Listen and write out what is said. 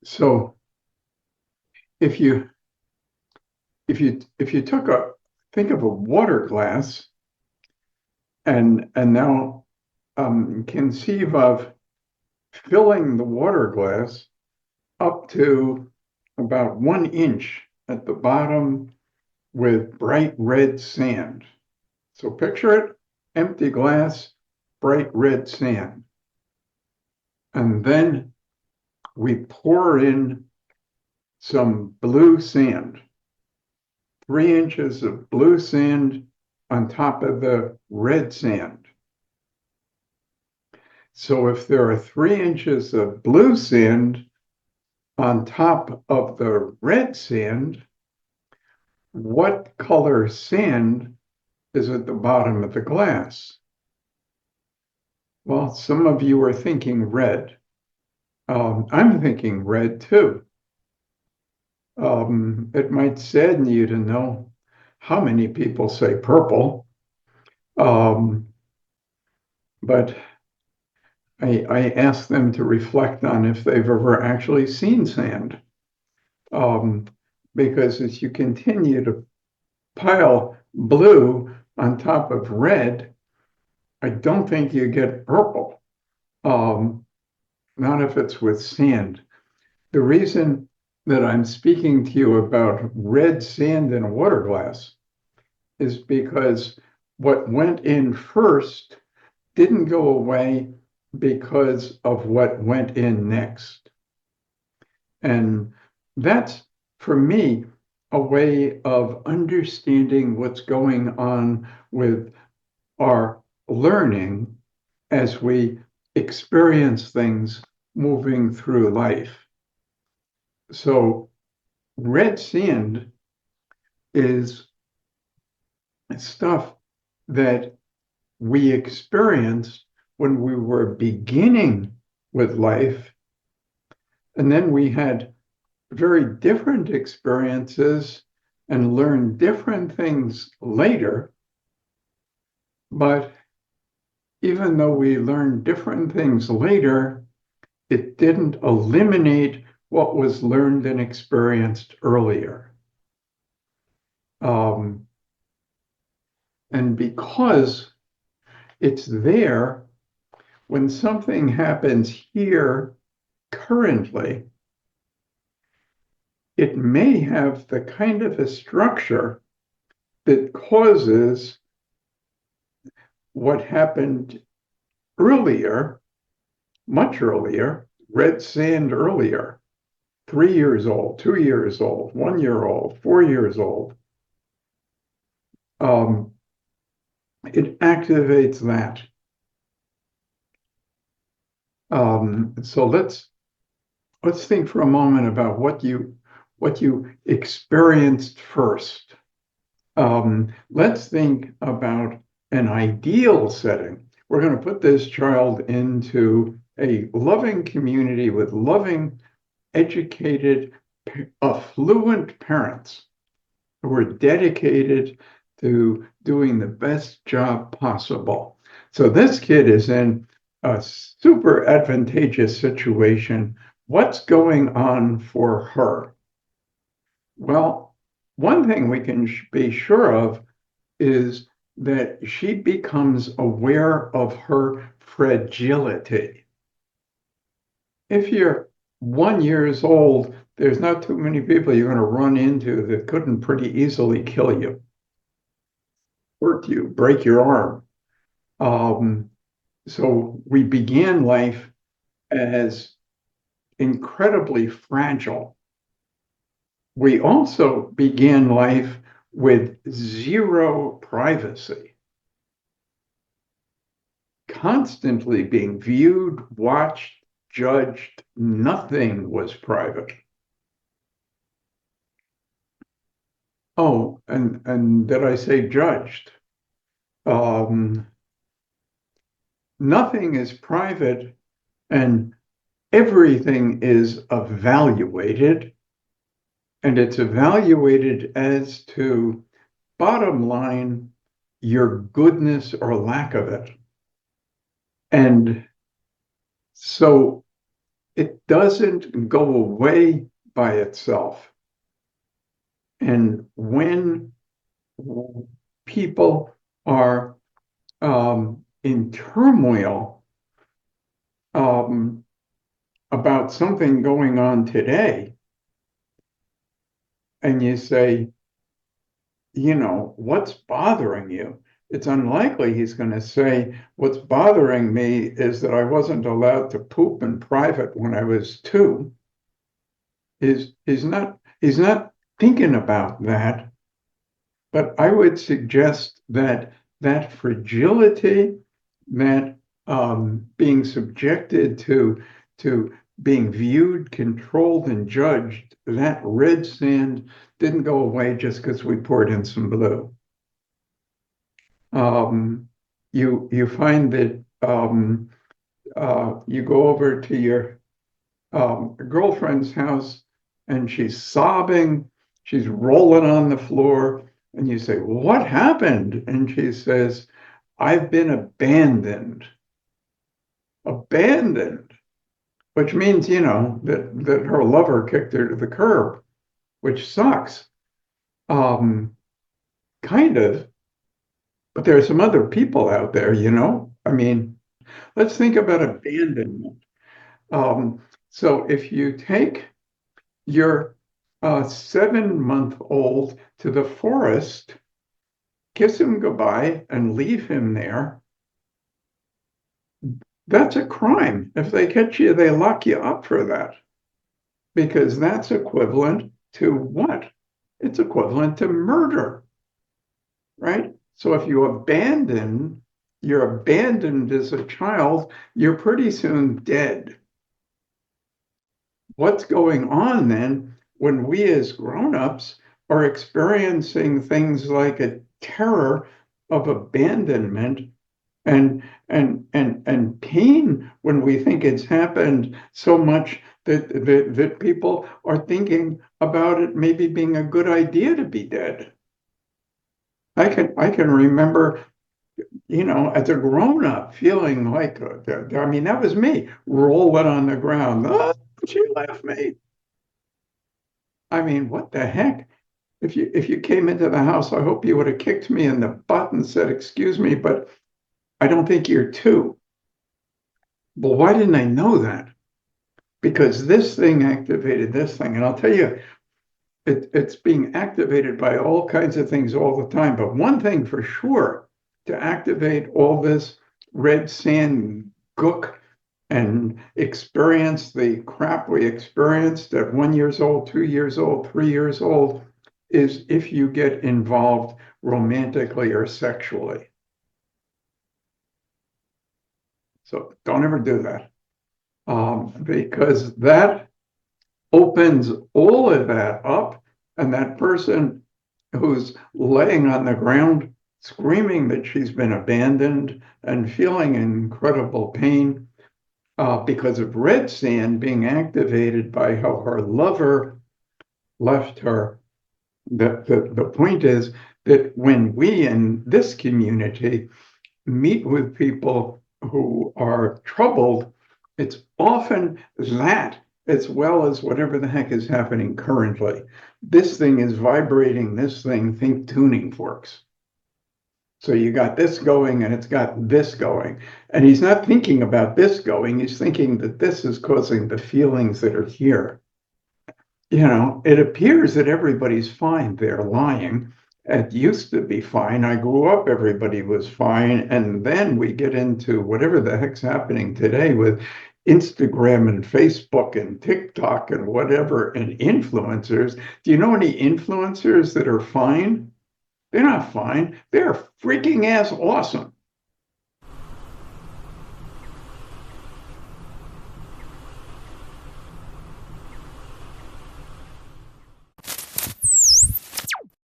So if you if you think of a water glass and now conceive of filling the water glass up to about 1 inch at the bottom with bright red sand. So picture it, empty glass, bright red sand. And then we pour in some blue sand, 3 inches of blue sand on top of the red sand. So if there are 3 inches of blue sand on top of the red sand, what color sand is at the bottom of the glass? Well, some of you are thinking red. I'm thinking red too. It might sadden you to know how many people say purple, um, but I ask them to reflect on if they've ever actually seen sand. Um, because as you continue to pile blue on top of red, I don't think you get purple. Not if it's with sand. The reason that I'm speaking to you about red sand in a water glass is because what went in first didn't go away because of what went in next. And that's, for me, a way of understanding what's going on with our learning as we experience things moving through life. So red sand is stuff that we experienced when we were beginning with life. And then we had very different experiences and learned different things later. But even though we learned different things later, it didn't eliminate what was learned and experienced earlier. And because it's there, when something happens here currently, it may have the kind of a structure that causes what happened earlier, much earlier, red sand earlier, 3 years old, 2 years old, 1 year old, 4 years old. It activates that. So let's think for a moment about what you experienced first. Let's think about an ideal setting. We're going to put this child into a loving community with loving, educated, affluent parents who are dedicated to doing the best job possible. So this kid is in a super advantageous situation. What's going on for her? Well, one thing we can be sure of is that she becomes aware of her fragility. If you're 1 year old, there's not too many people you're going to run into that couldn't pretty easily kill you, hurt you, break your arm. So we began life as incredibly fragile. We also began life with zero privacy, constantly being viewed, watched, judged. Nothing was private. Oh, and did I say judged? Um, Nothing is private and everything is evaluated, and it's evaluated as to, bottom line, your goodness or lack of it. And so it doesn't go away by itself. And when people are in turmoil about something going on today, and you say, what's bothering you? It's unlikely he's going to say, what's bothering me is that I wasn't allowed to poop in private when I was 2. He's not thinking about that. But I would suggest that that fragility, that being subjected to being viewed, controlled, and judged, that red sand didn't go away just because we poured in some blue. You find that you go over to your girlfriend's house and she's sobbing, she's rolling on the floor, and you say, well, what happened? And she says, I've been abandoned. Abandoned, which means, that her lover kicked her to the curb, which sucks. Kind of, but there are some other people out there, I mean, let's think about abandonment. So if you take your 7-month-old to the forest, kiss him goodbye, and leave him there, that's a crime. If they catch you, they lock you up for that. Because that's equivalent to what? It's equivalent to murder, right? So if you're abandoned as a child, you're pretty soon dead. What's going on then when we as grown-ups are experiencing things like a terror of abandonment and pain when we think it's happened so much that people are thinking about it maybe being a good idea to be dead. I can remember, as a grown-up feeling like, I mean, that was me rolling on the ground. Oh, she left me. I mean, what the heck? If you came into the house, I hope you would have kicked me in the butt and said, excuse me, but I don't think you're 2. Well, why didn't I know that? Because this thing activated this thing. And I'll tell you, it's being activated by all kinds of things all the time. But one thing for sure, to activate all this red sand gook and experience the crap we experienced at 1 year old, 2 years old, 3 years old, is if you get involved romantically or sexually. So don't ever do that, because that opens all of that up, and that person who's laying on the ground screaming that she's been abandoned and feeling incredible pain because of red sand being activated by how her lover left her. The point is that when we in this community meet with people who are troubled, it's often that as well as whatever the heck is happening currently. This thing is vibrating, this thing, think tuning forks. So you got this going and it's got this going. And he's not thinking about this going, he's thinking that this is causing the feelings that are here. It appears that everybody's fine. They're lying. It used to be fine. I grew up, everybody was fine. And then we get into whatever the heck's happening today with Instagram and Facebook and TikTok and whatever, and influencers. Do you know any influencers that are fine? They're not fine. They're freaking ass awesome.